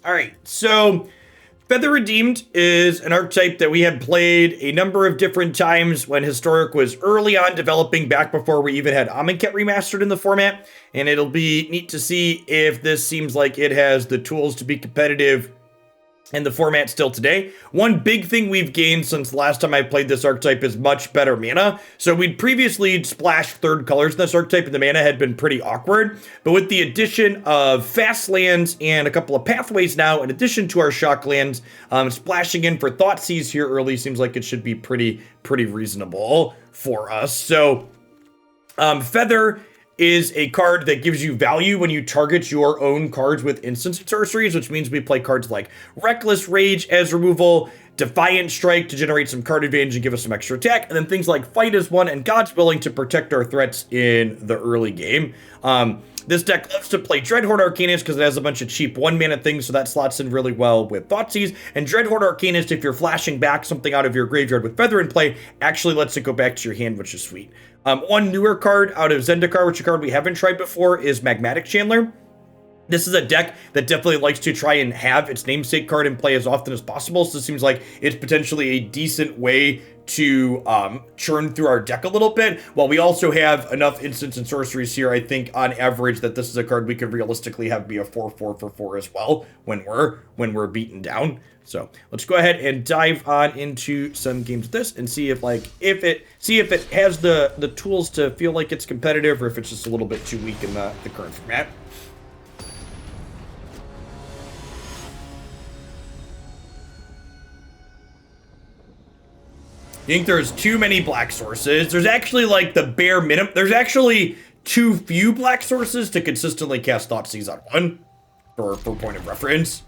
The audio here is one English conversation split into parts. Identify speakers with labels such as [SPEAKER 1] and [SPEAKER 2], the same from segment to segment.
[SPEAKER 1] All right, so Feather Redeemed is an archetype that we had played a number of different times when Historic was early on developing, back before we even had Amonkhet remastered in the format, and it'll be neat to see if this seems like it has the tools to be competitive in the format still today. One big thing we've gained since the last time I played this archetype is much better mana. So we'd previously splashed third colors in this archetype and the mana had been pretty awkward. But with the addition of fast lands and a couple of pathways now, in addition to our shock lands, splashing in for Thoughtseize here early seems like it should be pretty reasonable for us. So Feather is a card that gives you value when you target your own cards with instants and sorceries, which means we play cards like Reckless Rage as removal, Defiant Strike to generate some card advantage and give us some extra attack, and then things like Fight as One and God's Willing to protect our threats in the early game. This deck loves to play Dreadhorde Arcanist because it has a bunch of cheap 1-mana things, so that slots in really well with Thoughtseize. And Dreadhorde Arcanist, if you're flashing back something out of your graveyard with Feather in play, actually lets it go back to your hand, which is sweet. One newer card out of Zendikar, which is a card we haven't tried before, is Magmatic Channeler. This is a deck that definitely likes to try and have its namesake card in play as often as possible, so it seems like it's potentially a decent way to churn through our deck a little bit, while we also have enough instants and sorceries here, I think, on average, that this is a card we could realistically have be a 4/4 for 4 as well when we're beaten down. So let's go ahead and dive on into some games with this and see if it has the tools to feel like it's competitive, or if it's just a little bit too weak in the current format. You think there's too many black sources? There's actually like the bare minimum. There's actually too few black sources to consistently cast Thoughtseize on one, for point of reference.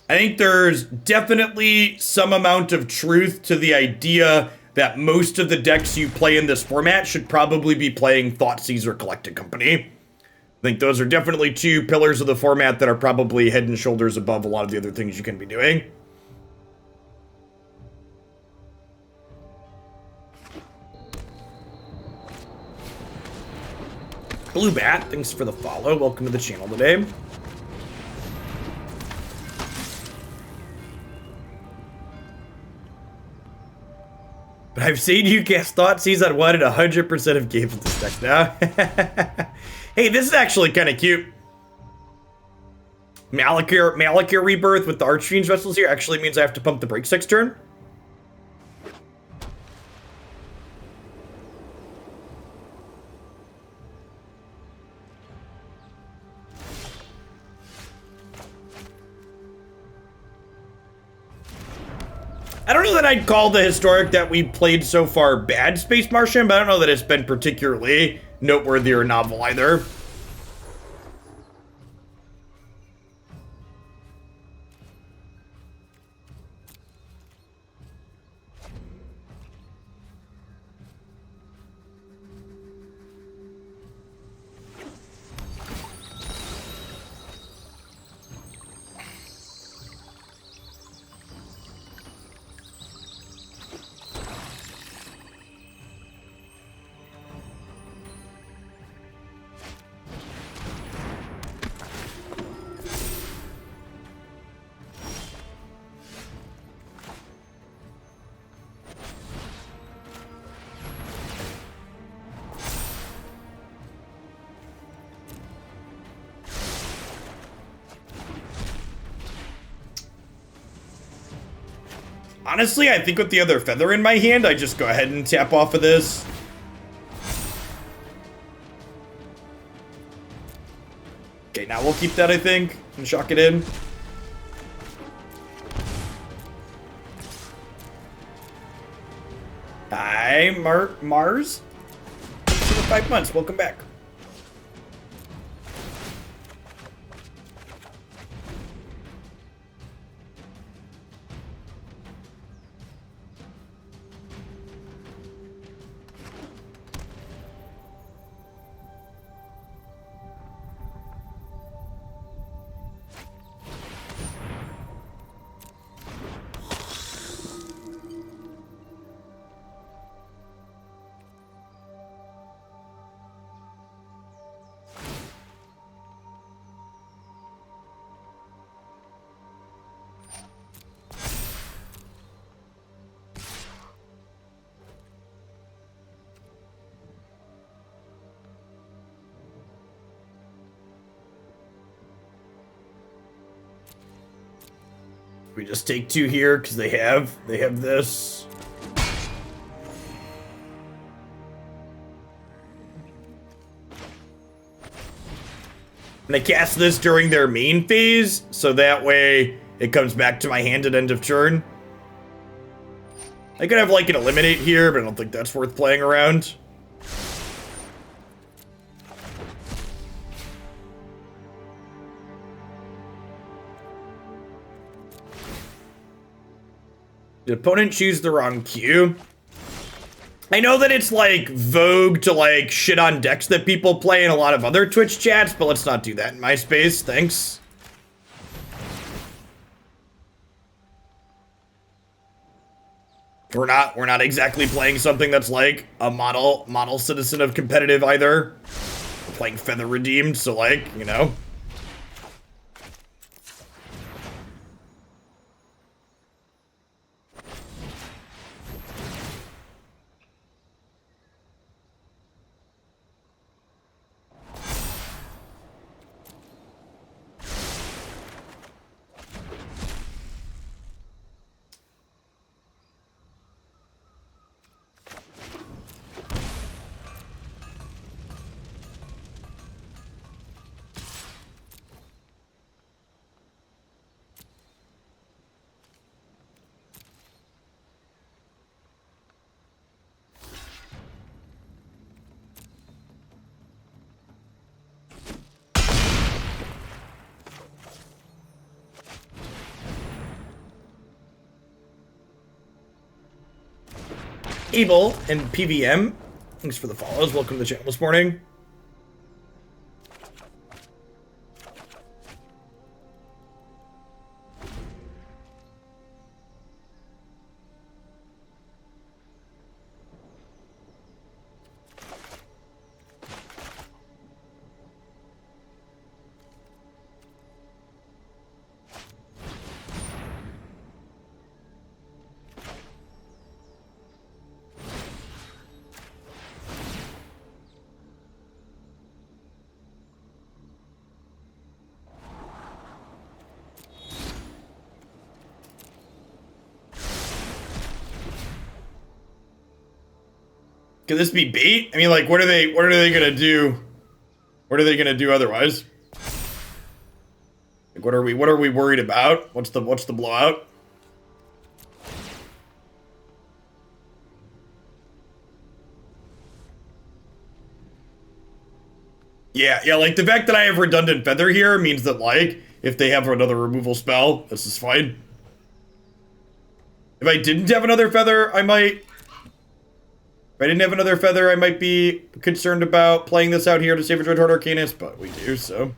[SPEAKER 1] I think there's definitely some amount of truth to the idea that most of the decks you play in this format should probably be playing Thoughtseize or Collected Company. I think those are definitely two pillars of the format that are probably head and shoulders above a lot of the other things you can be doing. Blue Bat, thanks for the follow. Welcome to the channel today. But I've seen you cast Thoughtseize on 1 in 100% of games with this deck now. Hey, this is actually kind of cute. Malakir Rebirth with the Archfiend's Vessels here actually means I have to pump the Break 6 turn. I don't know that I'd call the Historic that we played so far bad, Space Martian, but I don't know that it's been particularly noteworthy or novel either. Honestly, I think with the other Feather in my hand, I just go ahead and tap off of this. Okay, now we'll keep that, I think, and shock it in. Hi, Mars. For 5 months, welcome back. We just take 2 here because they have this. And I cast this during their main phase, so that way it comes back to my hand at end of turn. I could have like an eliminate here, but I don't think that's worth playing around. Did opponent choose the wrong cue? I know that it's like vogue to like shit on decks that people play in a lot of other Twitch chats, but let's not do that in my space, thanks. We're not exactly playing something that's like a model citizen of competitive either. We're playing Feather Redeemed, so like, you know. Abel and PVM, thanks for the follows. Welcome to the channel this morning. Could this be bait? I mean, like, what are they gonna do? What are they gonna do otherwise? Like, what are we worried about? What's the blowout? Yeah, like the fact that I have redundant feather here means that like if they have another removal spell, this is fine. If I didn't have another feather, I might be concerned about playing this out here to save a Dreadhorde Arcanist, but we do, so.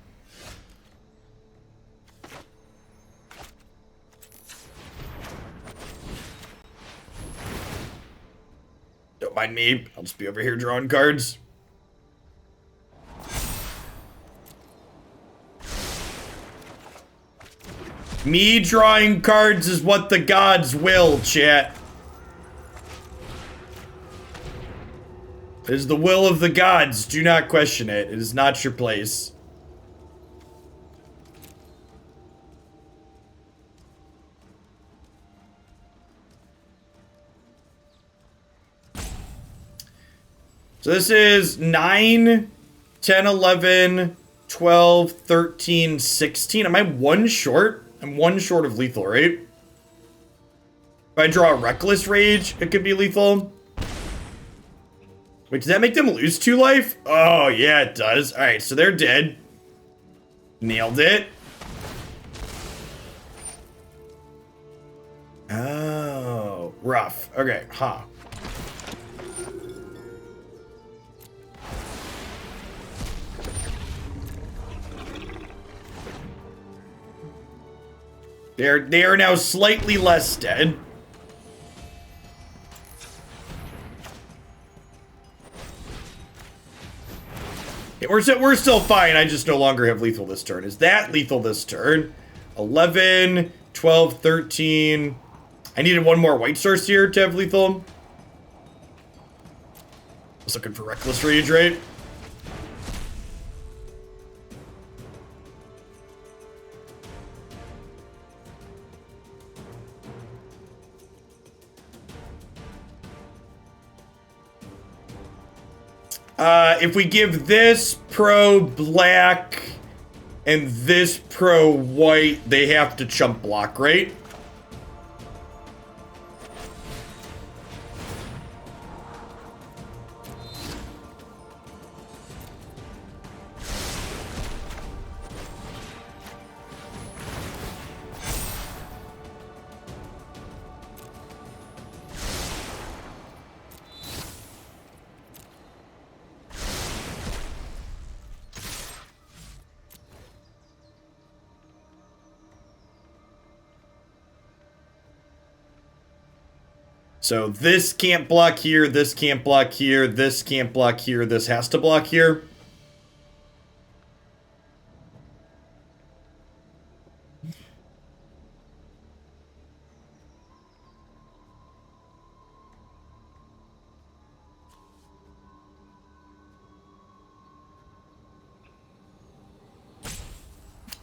[SPEAKER 1] Don't mind me, I'll just be over here drawing cards. Me drawing cards is what the gods will, chat. It is the will of the gods. Do not question it. It is not your place. So this is 9, 10, 11, 12, 13, 16. Am I one short? I'm one short of lethal, right? If I draw a Reckless Rage, it could be lethal. Wait, does that make them lose 2 life? Oh, yeah, it does. Alright, so they're dead. Nailed it. Oh, rough. Okay, huh. They are now slightly less dead. Yeah, we're still fine. I just no longer have lethal this turn. Is that lethal this turn? 11, 12, 13. I needed one more white source here to have lethal. I was looking for Reckless Rage, right? If we give this pro black and this pro white, they have to chump block, right? So this can't block here, this can't block here, this can't block here, this has to block here.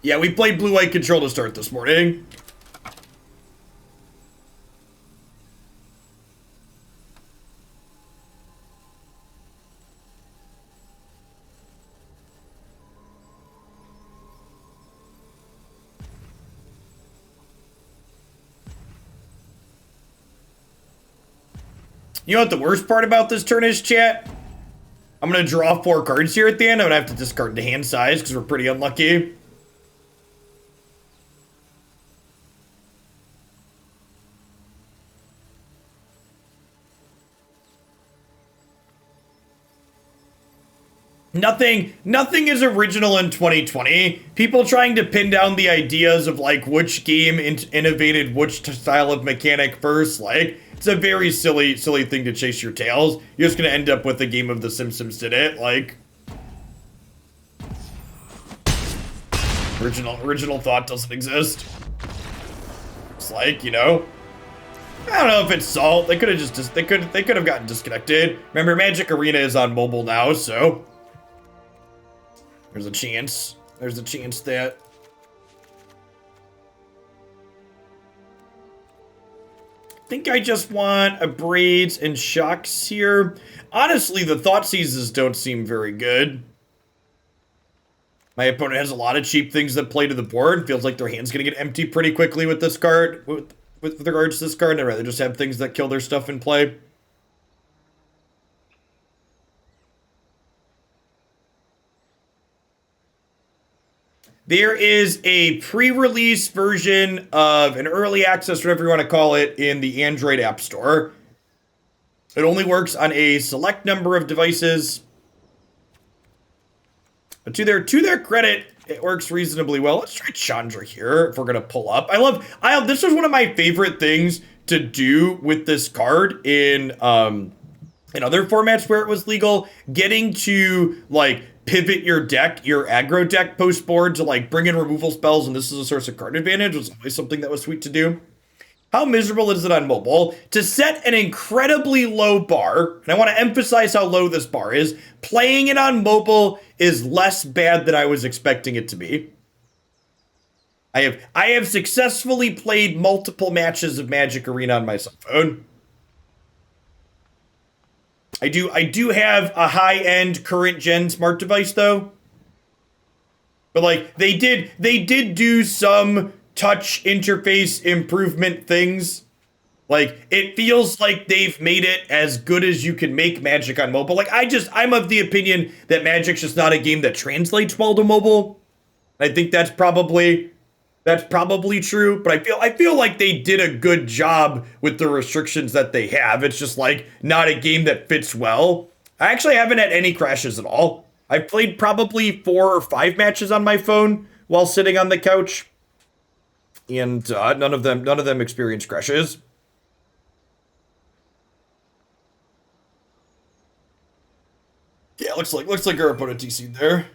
[SPEAKER 1] Yeah, we played blue-white control to start this morning. You know what the worst part about this turn is, chat? I'm going to draw 4 cards here at the end. I'm going to have to discard the hand size because we're pretty unlucky. Nothing is original in 2020. People trying to pin down the ideas of like which game innovated which style of mechanic first, like it's a very silly thing to chase your tails. You're just gonna end up with a game of The Simpsons did it, like original thought doesn't exist. It's like, you know, I don't know if it's salt. They could have just they could have gotten disconnected. Remember, Magic Arena is on mobile now, so there's a chance. There's a chance that I think I just want Abrades and Shocks here. Honestly, the Thoughtseizes don't seem very good. My opponent has a lot of cheap things that play to the board. Feels like their hand's gonna get empty pretty quickly with this card. With regards to this card, I'd rather just have things that kill their stuff in play. There is a pre-release version of an early access, whatever you want to call it, in the Android App Store. It only works on a select number of devices. But to their credit, it works reasonably well. Let's try Chandra here if we're gonna pull up. This was one of my favorite things to do with this card in other formats where it was legal. Getting to like pivot your deck, your aggro deck post board to like bring in removal spells, and this is a source of card advantage was always something that was sweet to do. How miserable is it on mobile? To set an incredibly low bar, and I want to emphasize how low this bar is, playing it on mobile is less bad than I was expecting it to be. I have successfully played multiple matches of Magic Arena on my cell phone. I do have a high-end current gen smart device though. But like they did do some touch interface improvement things. Like it feels like they've made it as good as you can make Magic on mobile. Like I'm of the opinion that Magic's just not a game that translates well to mobile. I think that's probably true, but I feel like they did a good job with the restrictions that they have. It's just like not a game that fits well. I actually haven't had any crashes at all. I've played probably 4 or 5 matches on my phone while sitting on the couch, and none of them experienced crashes. Yeah, looks like our opponent DC'd there.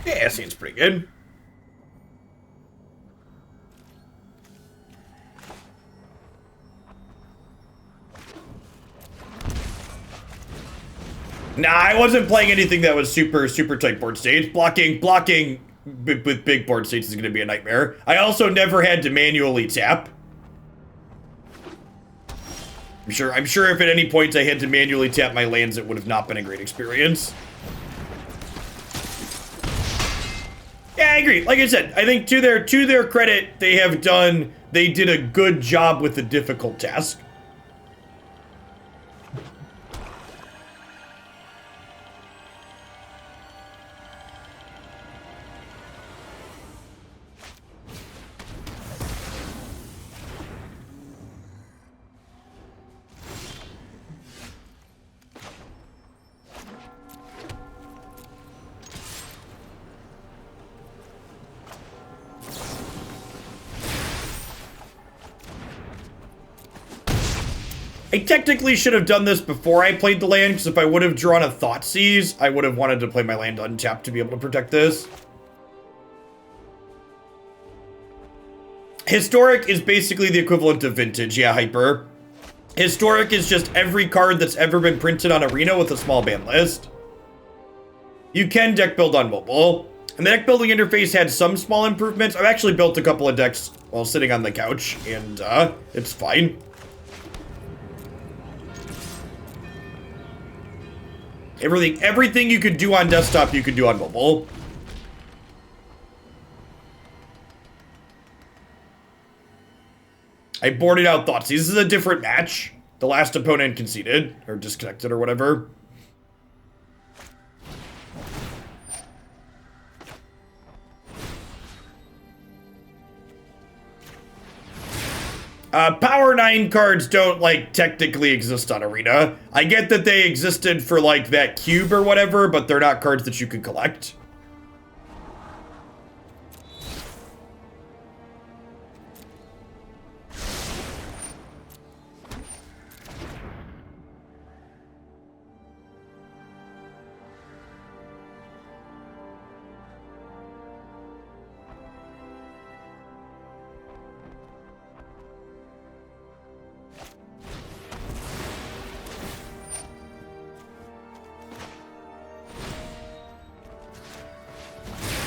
[SPEAKER 1] Yeah, seems pretty good. Nah, I wasn't playing anything that was super tight board states. Blocking with big board states is going to be a nightmare. I also never had to manually tap. I'm sure if at any point I had to manually tap my lands, it would have not been a great experience. Yeah, I agree. Like I said, I think to their credit, they did a good job with the difficult task. I technically should have done this before I played the land, because if I would have drawn a Thoughtseize, I would have wanted to play my land untapped to be able to protect this. Historic is basically the equivalent of Vintage, yeah, Hyper. Historic is just every card that's ever been printed on Arena with a small ban list. You can deck build on mobile. And the deck building interface had some small improvements. I've actually built a couple of decks while sitting on the couch, and it's fine. Everything you could do on desktop, you could do on mobile. I boarded out Thoughtseize. This is a different match. The last opponent conceded, or disconnected, or whatever. Power 9 cards don't, like, technically exist on Arena. I get that they existed for, like, that cube or whatever, but they're not cards that you can collect.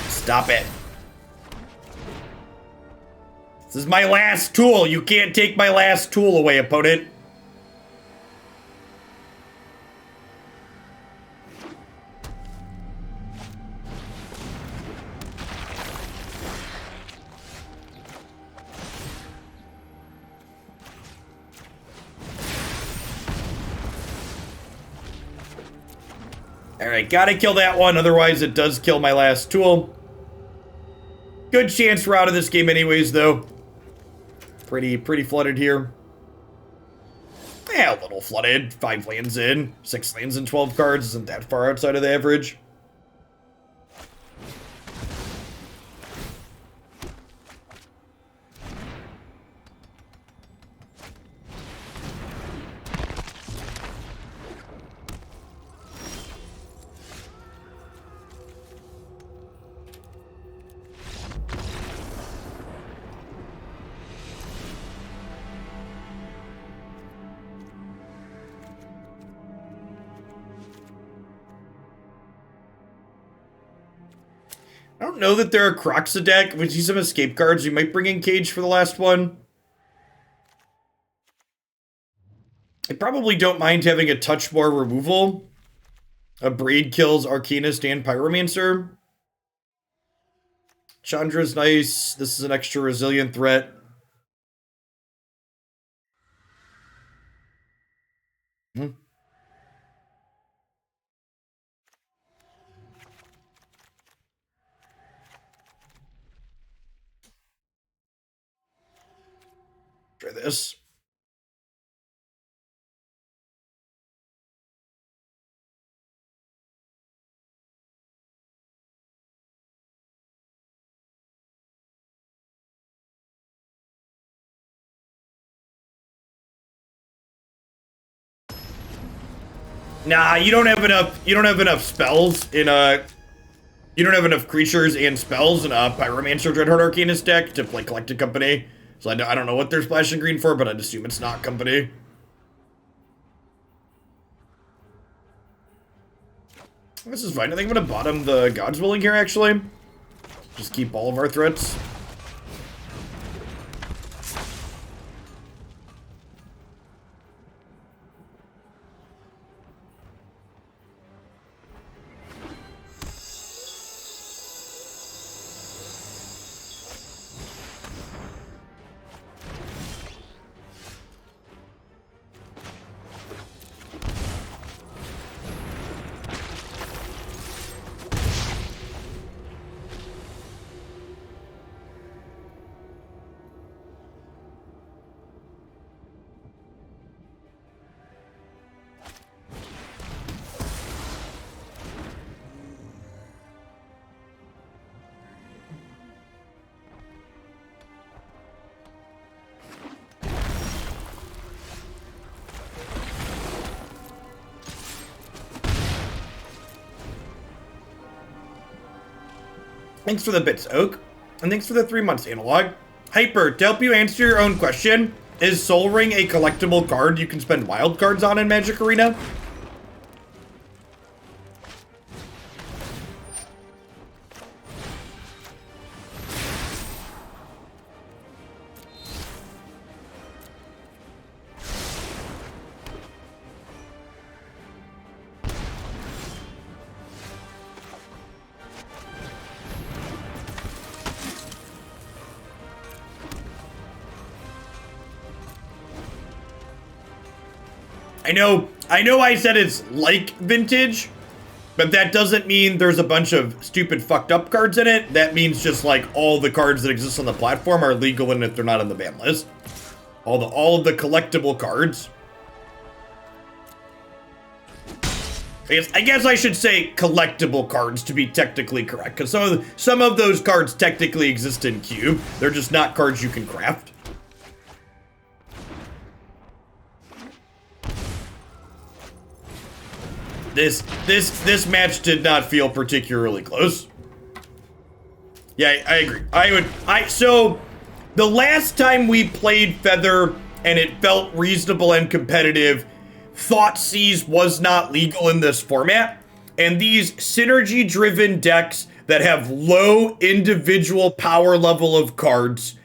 [SPEAKER 1] Stop it. This is my last tool. You can't take my last tool away, opponent. Alright, gotta kill that one, otherwise it does kill my last tool. Good chance we're out of this game anyways, though. Pretty flooded here. Yeah, a little flooded. 5 lands in. 6 lands and 12 cards isn't that far outside of the average. I don't know that there are Crocs a deck. If we see some escape cards, we might bring in Cage for the last one. I probably don't mind having a touch more removal. Abrade kills Arcanist and Pyromancer. Chandra's nice. This is an extra resilient threat. Try this. Nah, you don't have enough spells in You don't have enough creatures and spells in a Pyromancer Dreadhorde Arcanist deck to play Collected Company. So I don't know what they're splashing green for, but I'd assume it's not Company. This is fine. I think I'm going to bottom the God's Willing here, actually. Just keep all of our threats. Thanks for the bits, Oak. And thanks for the 3 months, Analog. Hyper, to help you answer your own question, is Soul Ring a collectible card you can spend wild cards on in Magic Arena? I know I said it's like Vintage, but that doesn't mean there's a bunch of stupid fucked up cards in it. That means just like all the cards that exist on the platform are legal and if they're not on the ban list. All of the collectible cards. I guess I should say collectible cards to be technically correct, because some of those cards technically exist in Cube. They're just not cards you can craft. This match did not feel particularly close. Yeah, I agree. So the last time we played Feather and it felt reasonable and competitive, Thoughtseize was not legal in this format. And these synergy-driven decks that have low individual power level of cards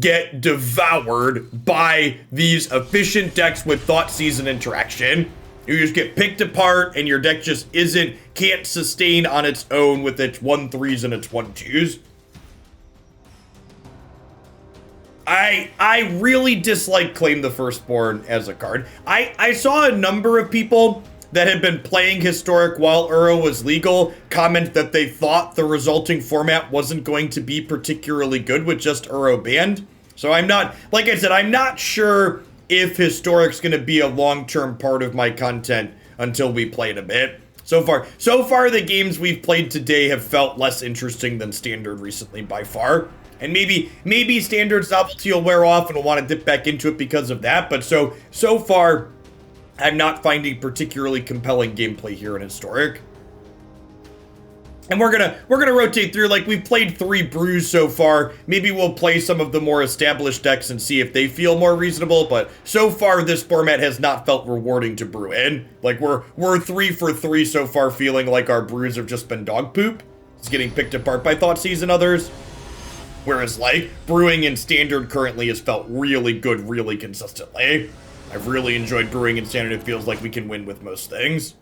[SPEAKER 1] get devoured by these efficient decks with Thoughtseize and interaction. You just get picked apart and your deck just can't sustain on its own with its 1/3s and its 1/2s. I really dislike Claim the Firstborn as a card. I saw a number of people that had been playing Historic while Uro was legal comment that they thought the resulting format wasn't going to be particularly good with just Uro banned. So I'm not, like I said, I'm not sure if Historic's going to be a long-term part of my content until we play it a bit. So far the games we've played today have felt less interesting than Standard recently by far. And maybe Standard's novelty will wear off and we'll want to dip back into it because of that. But so far, I'm not finding particularly compelling gameplay here in Historic. And we're gonna rotate through. Like, we've played 3 brews so far. Maybe we'll play some of the more established decks and see if they feel more reasonable. But so far, this format has not felt rewarding to brew in. Like, we're 3 for 3 so far, feeling like our brews have just been dog poop. It's getting picked apart by Thoughtseize and others. Whereas, like, brewing in Standard currently has felt really good, really consistently. I've really enjoyed brewing in Standard. It feels like we can win with most things.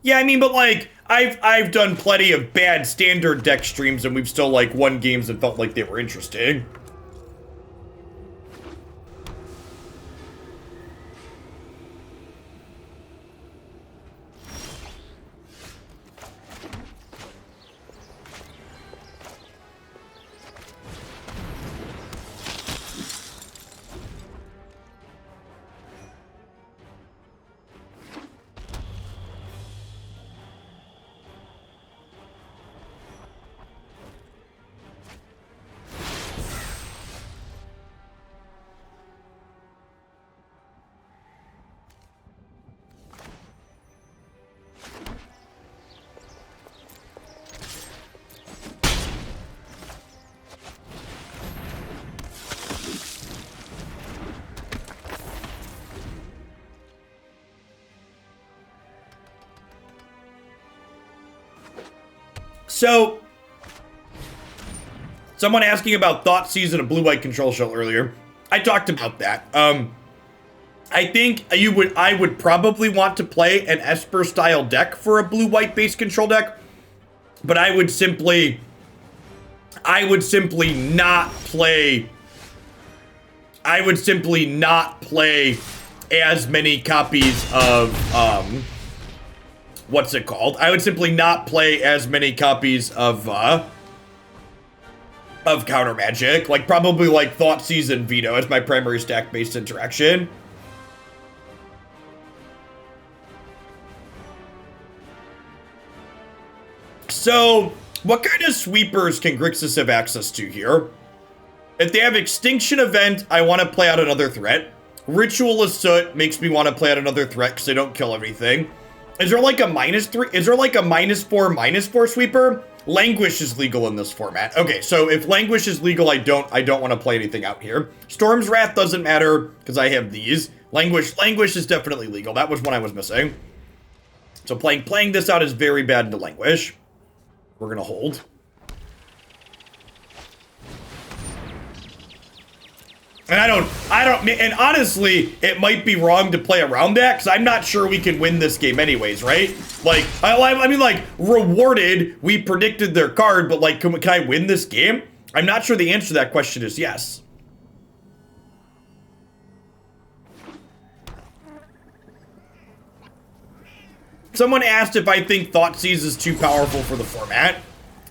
[SPEAKER 1] Yeah, I mean, but like, I've done plenty of bad Standard deck streams and we've still like won games that felt like they were interesting. So, someone asking about Thoughtseize and a blue-white control shell earlier. I talked about that. I think I would probably want to play an Esper-style deck for a blue-white base control deck, but I would simply not play as many copies of, what's it called? I would simply not play as many copies of counter magic. Like, probably like Thoughtseize and Veto as my primary stack-based interaction. So, what kind of sweepers can Grixis have access to here? If they have Extinction Event, I want to play out another threat. Ritual of Soot makes me want to play out another threat because they don't kill everything. Is there like a -3? Is there like a -4/-4 sweeper? Languish is legal in this format. Okay, so if Languish is legal, I don't want to play anything out here. Storm's Wrath doesn't matter because I have these. Languish is definitely legal. That was one I was missing. So playing this out is very bad into Languish. We're gonna hold. And I don't, and honestly, it might be wrong to play around that, because I'm not sure we can win this game anyways, right? Like, I mean, like, Rewarded, we predicted their card, but like, can I win this game? I'm not sure the answer to that question is yes. Someone asked if I think Thoughtseize is too powerful for the format.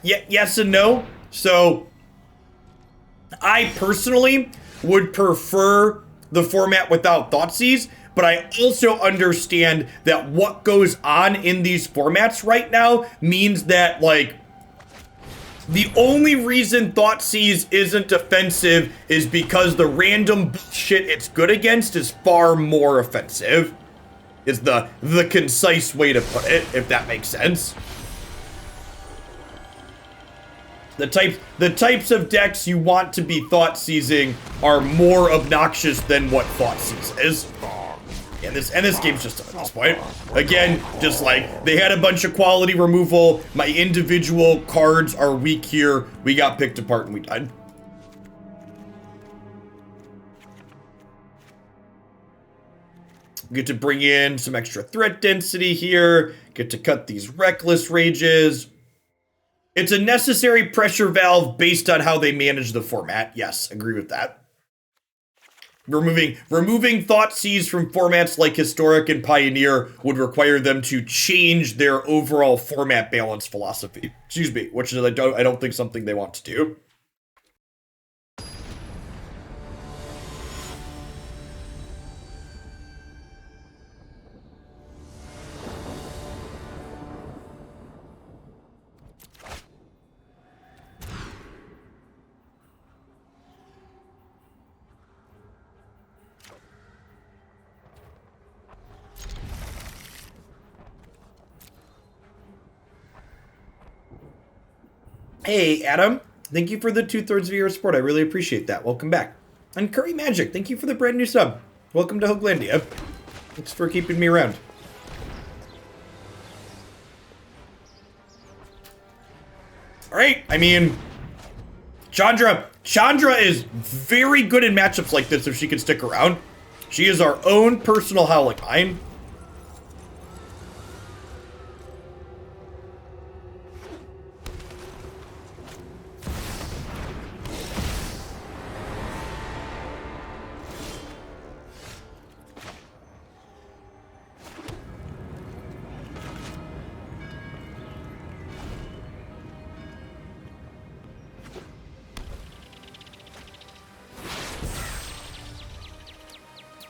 [SPEAKER 1] Yes and no. So, I personally would prefer the format without Thoughtseize, but I also understand that what goes on in these formats right now means that, like, the only reason Thoughtseize isn't offensive is because the random bullshit it's good against is far more offensive. Is the concise way to put it, if that makes sense. The types of decks you want to be Thoughtseizing are more obnoxious than what Thoughtseize is. And this game's just at this point. Again, just like, they had a bunch of quality removal, my individual cards are weak here, we got picked apart and we died. Get to bring in some extra threat density here. Get to cut these Reckless Rages. It's a necessary pressure valve based on how they manage the format. Yes, agree with that. Removing Thoughtseize from formats like Historic and Pioneer would require them to change their overall format balance philosophy. Excuse me, which is I don't think something they want to do. Hey, Adam. Thank you for the 2/3 of your support. I really appreciate that. Welcome back. And Curry Magic, thank you for the brand new sub. Welcome to Hooglandia. Thanks for keeping me around. Alright, I mean, Chandra is very good in matchups like this if she can stick around. She is our own personal Howling Mine.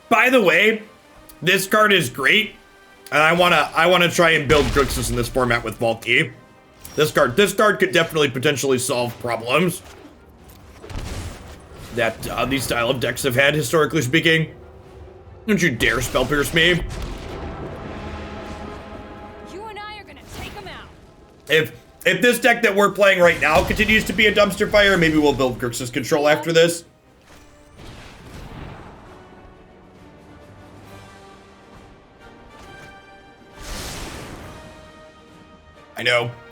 [SPEAKER 1] By the way, this card is great, and I wanna try and build Grixis in this format with Valky. This card could definitely potentially solve problems that these style of decks have had, historically speaking. Don't you dare Spell Pierce me.
[SPEAKER 2] You and I are gonna take them out.
[SPEAKER 1] If this deck that we're playing right now continues to be a dumpster fire, maybe we'll build Grixis control after this.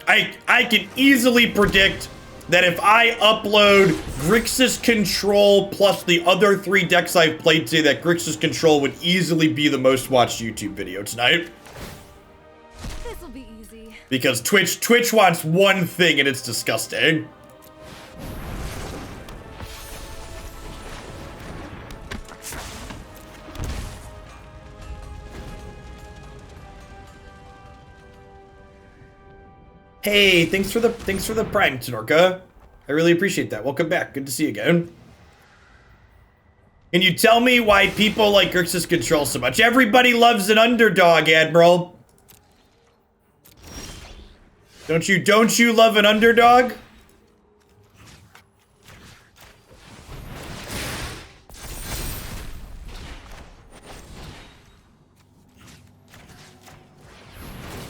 [SPEAKER 1] I can easily predict that if I upload Grixis Control plus the other 3 decks I've played today, that Grixis Control would easily be the most watched YouTube video tonight.
[SPEAKER 2] This'll be easy.
[SPEAKER 1] Because Twitch wants one thing and it's disgusting. Hey, thanks for the Prime, Tenorka. I really appreciate that. Welcome back. Good to see you again. Can you tell me why people like Grixis Control so much? Everybody loves an underdog, Admiral. Don't you love an underdog?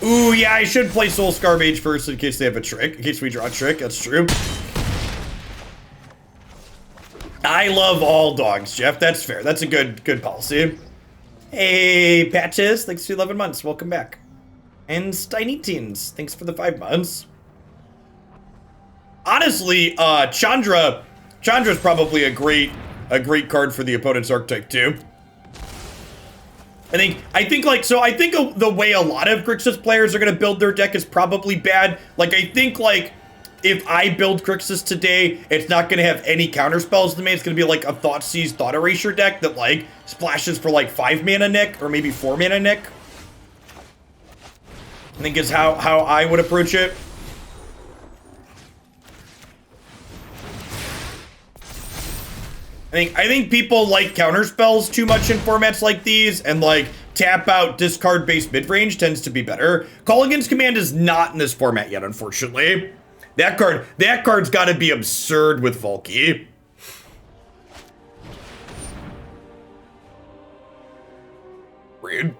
[SPEAKER 1] Ooh, yeah, I should play Soul-Scar Mage first in case they have a trick. In case we draw a trick, that's true. I love all dogs, Jeff. That's fair. That's a good policy. Hey, Patches. Thanks for 11 months. Welcome back. And Steiny Teens. Thanks for the 5 months. Honestly, Chandra's probably a great card for the opponent's archetype too. I think the way a lot of Grixis players are going to build their deck is probably bad. Like, I think, like, if I build Grixis today, it's not going to have any counter spells to me. It's going to be like a Thoughtseize Thought Erasure deck that, like, splashes for, like, 5 mana Nick, or maybe 4 mana Nick. I think is how I would approach it. I think people like counter spells too much in formats like these, and like tap out discard based mid range tends to be better. Call Against Command is not in this format yet, unfortunately. That card's got to be absurd with Volky. Rude.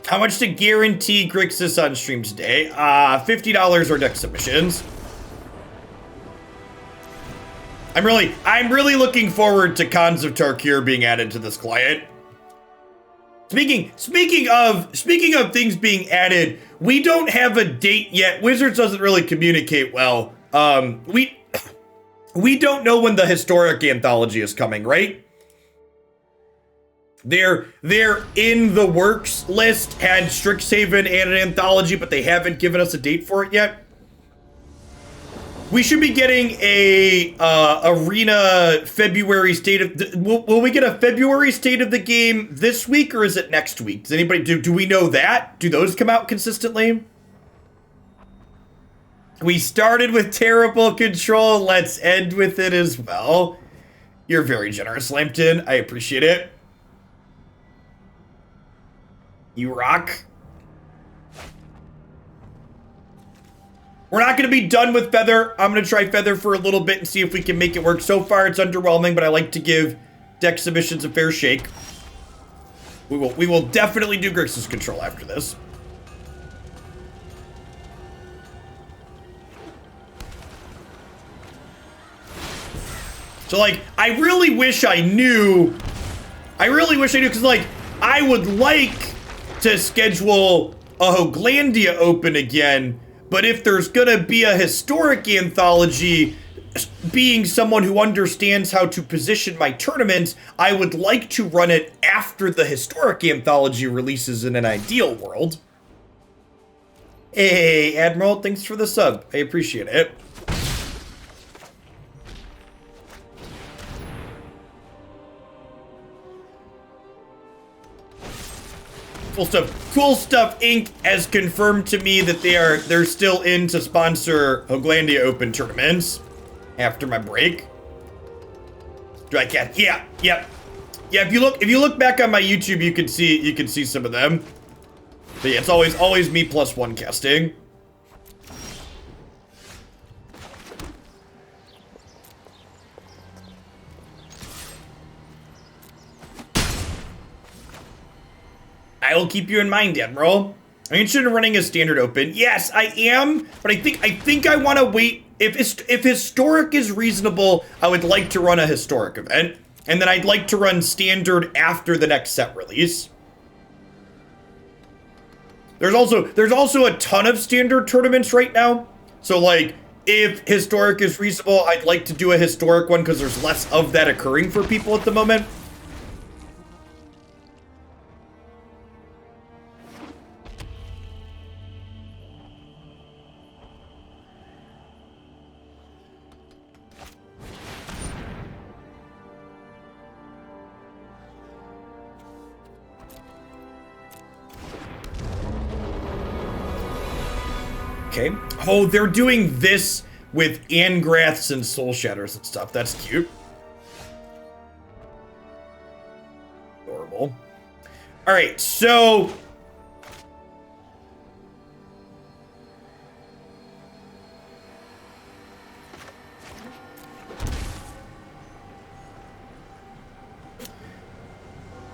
[SPEAKER 1] How much to guarantee Grixis on stream today? $50 or deck submissions. I'm really looking forward to Khans of Tarkir being added to this client. Speaking of things being added, we don't have a date yet. Wizards doesn't really communicate well. We don't know when the historic anthology is coming, right? They're in the works list, had Strixhaven and an anthology, but they haven't given us a date for it yet. We should be getting a Arena February state of... Will we get a February state of the game this week, or is it next week? Does anybody... Do we know that? Do those come out consistently? We started with terrible control. Let's end with it as well. You're very generous, Lampton. I appreciate it. You rock. We're not going to be done with Feather. I'm going to try Feather for a little bit and see if we can make it work. So far, it's underwhelming, but I like to give deck submissions a fair shake. We will definitely do Grixis Control after this. So, like, I really wish I knew, because, like, I would like to schedule a Hoglandia Open again, but if there's gonna be a historic anthology, being someone who understands how to position my tournaments, I would like to run it after the historic anthology releases in an ideal world. Hey, Admiral, thanks for the sub. I appreciate it. Cool Stuff Inc. has confirmed to me that they're still in to sponsor Hoglandia Open tournaments after my break. Dry Cat, yeah. If you look back on my YouTube, you can see some of them. But yeah, it's always me +1 casting. I will keep you in mind, Admiral. Are you interested in running a standard open? Yes, I am, but I think I want to wait. If historic is reasonable, I would like to run a historic event. and then I'd like to run Standard after the next set release. There's also a ton of Standard tournaments right now. So, like, if Historic is reasonable, I'd like to do a Historic one because there's less of that occurring for people at the moment. Okay. Oh, they're doing this with Angraths and Soul Shatters and stuff. That's cute. Adorable. All right, so...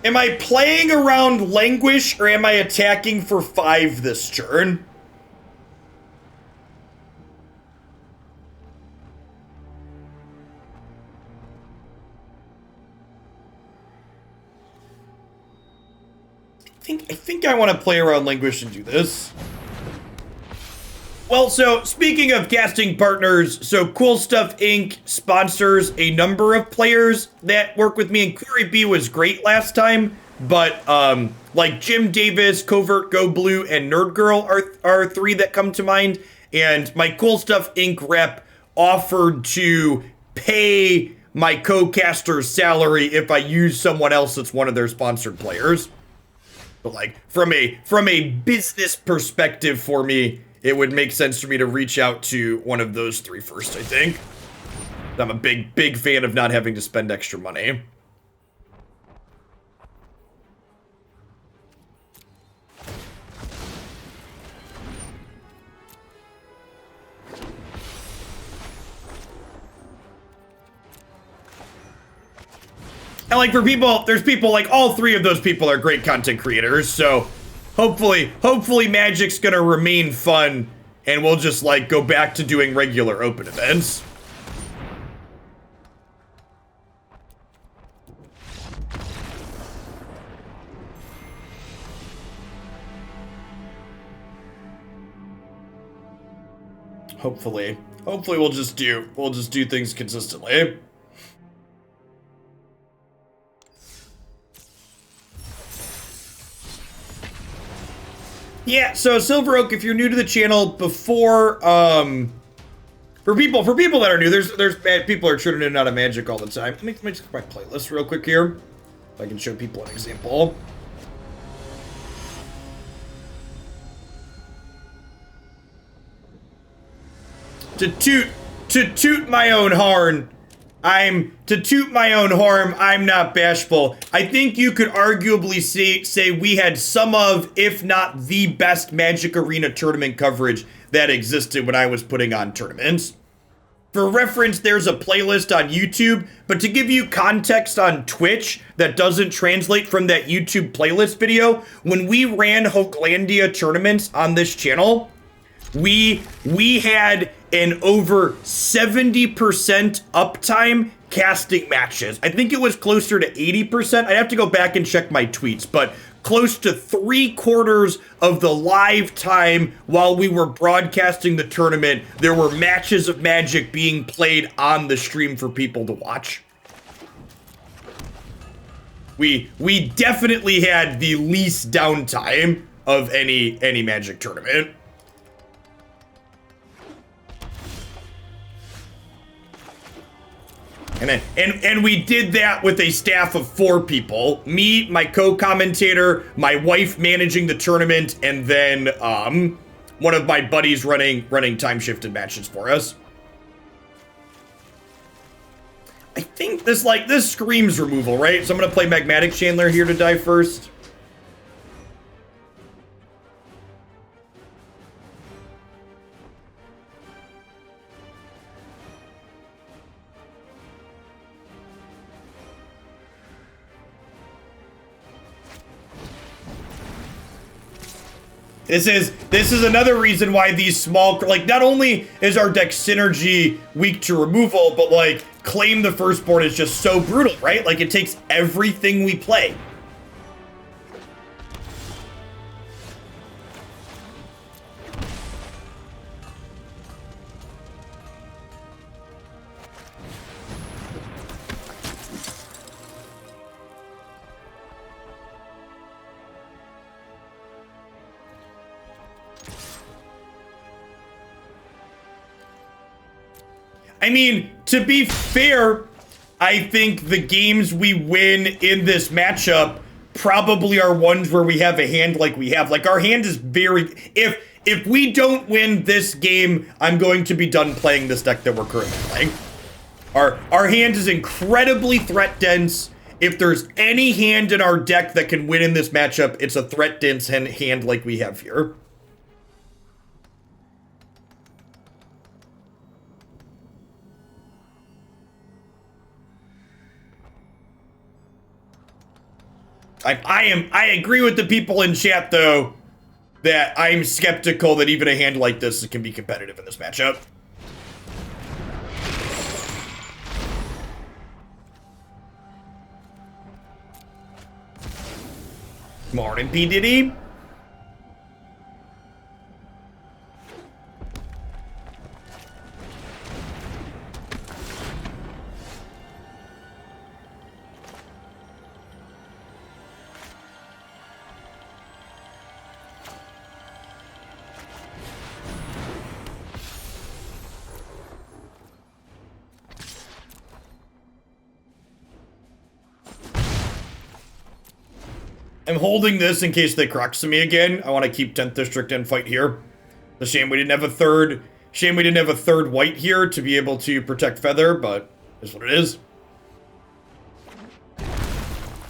[SPEAKER 1] Am I playing around Languish, or am I attacking for 5 this turn? I think I want to play around Languish and do this. Well, so speaking of casting partners, so Cool Stuff Inc. sponsors a number of players that work with me, and Query B was great last time, but like Jim Davis, Covert Go Blue, and Nerd Girl are 3 that come to mind, and my Cool Stuff Inc. rep offered to pay my co-caster's salary if I use someone else that's one of their sponsored players. But like from a business perspective for me, it would make sense for me to reach out to one of those 3 first, I think. I'm a big fan of not having to spend extra money. And like for people, there's people like all 3 of those people are great content creators, so hopefully Magic's gonna remain fun and we'll just like go back to doing regular open events. Hopefully we'll just do things consistently. Yeah, so Silver Oak, if you're new to the channel, before for people that are new, there's people are tuning in and out of Magic all the time. Let me just my playlist real quick here, if I can show people an example. To toot my own horn, I'm not bashful. I think you could arguably say we had some of, if not the best Magic Arena tournament coverage that existed when I was putting on tournaments. For reference, there's a playlist on YouTube, but to give you context on Twitch that doesn't translate from that YouTube playlist video, when we ran Hoaglandia tournaments on this channel, we had an over 70% uptime casting matches. I think it was closer to 80%. I'd have to go back and check my tweets, but close to 3/4 of the live time while we were broadcasting the tournament, there were matches of Magic being played on the stream for people to watch. We definitely had the least downtime of any Magic tournament. And we did that with a staff of 4 people. Me, my co-commentator, my wife managing the tournament, and then one of my buddies running time-shifted matches for us. I think this screams removal, right? So I'm gonna play Magmatic Channeler here to die first. This is another reason why these small, like, not only is our deck synergy weak to removal, but like Claim the Firstborn is just so brutal, right? Like, it takes everything we play. I mean, to be fair, I think the games we win in this matchup probably are ones where we have a hand like we have. Like, our hand is very... If we don't win this game, I'm going to be done playing this deck that we're currently playing. Our hand is incredibly threat dense. If there's any hand in our deck that can win in this matchup, it's a threat dense hand like we have here. I agree with the people in chat, though, that I'm skeptical that even a hand like this can be competitive in this matchup. Morning, P. Diddy. I'm holding this in case they crux to me again. I want to keep 10th District and fight here. It's a shame we didn't have a third. Shame we didn't have a third white here to be able to protect Feather, but is what it is.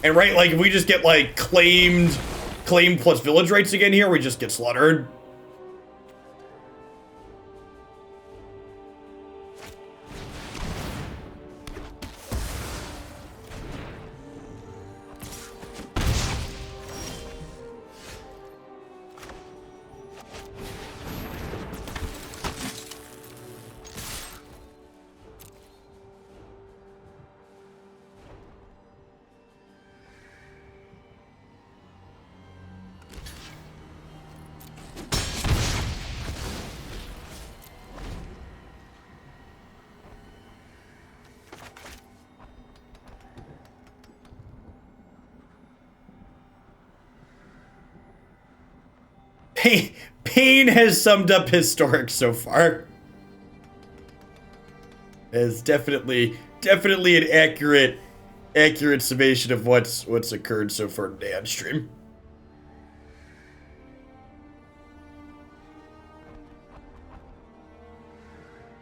[SPEAKER 1] And right, like if we just get like claimed plus village rights again here, we just get slaughtered. Pain has summed up Historic so far. It's definitely an accurate summation of what's occurred so far today on stream.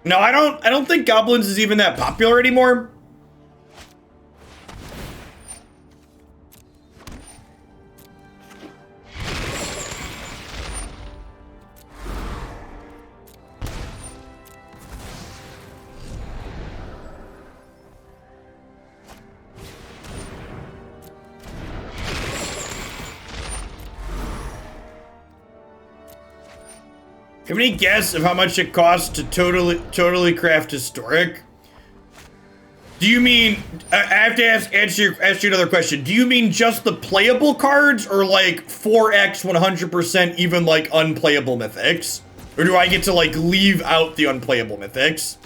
[SPEAKER 1] No, I don't think Goblins is even that popular anymore. Have any guess of how much it costs to totally craft Historic? Do you mean, I have to ask you another question. Do you mean just the playable cards or like 4x 100% even like unplayable mythics? Or do I get to like leave out the unplayable mythics?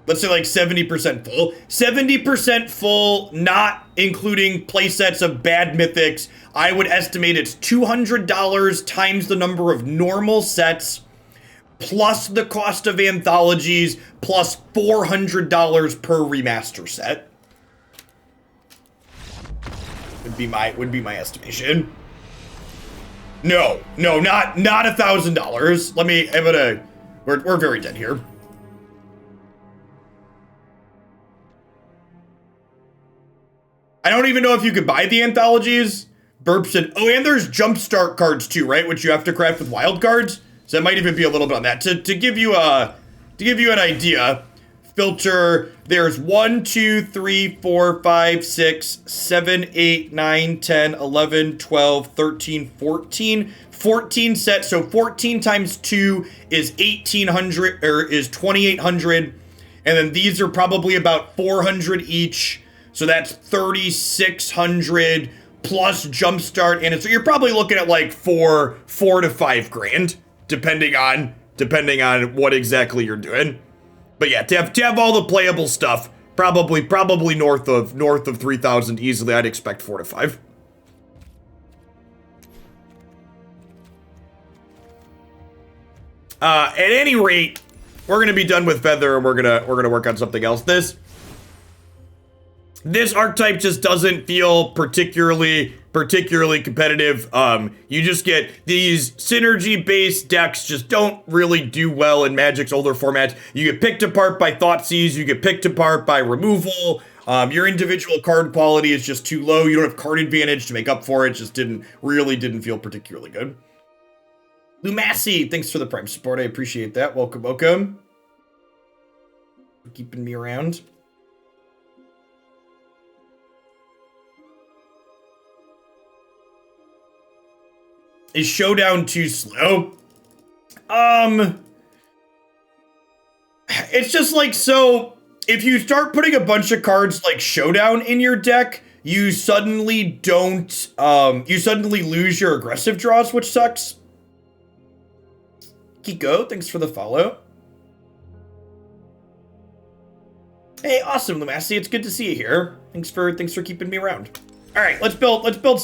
[SPEAKER 1] Let's say like 70% full. 70% full, not including playsets of bad mythics. I would estimate it's $200 times the number of normal sets, plus the cost of anthologies, plus $400 per remaster set. Would be my estimation. No, not $1,000. We're very dead here. I don't even know if you could buy the anthologies. Burp said, oh, and there's jumpstart cards too, right? Which you have to craft with wild cards. So that might even be a little bit on that. To give you an idea, filter. There's 1, 2, 3, 4, 5, 6, 7, 8, 9, 10, 11, 12, 13, 14. 14 sets. So 14 times 2 is 1,800 or is 2,800. And then these are probably about 400 each. So that's 3,600 plus jumpstart. And so you're probably looking at like $4 to $5 grand, depending on what exactly you're doing. But yeah, to have all the playable stuff, probably north of 3,000 easily. I'd expect 4 to 5. At any rate, we're gonna be done with Feather and we're gonna work on something else. This archetype just doesn't feel particularly competitive. You just get these synergy-based decks just don't really do well in Magic's older formats. You get picked apart by Thoughtseize, you get picked apart by removal. Your individual card quality is just too low. You don't have card advantage to make up for it. Just didn't feel particularly good. Lumassi, thanks for the Prime support. I appreciate that. Welcome. For keeping me around. Is Showdown too slow? It's just like, so if you start putting a bunch of cards like Showdown in your deck, you suddenly lose your aggressive draws, which sucks. Kiko, thanks for the follow. Hey, awesome, Lumassi. It's good to see you here. Thanks for keeping me around. All right, let's build some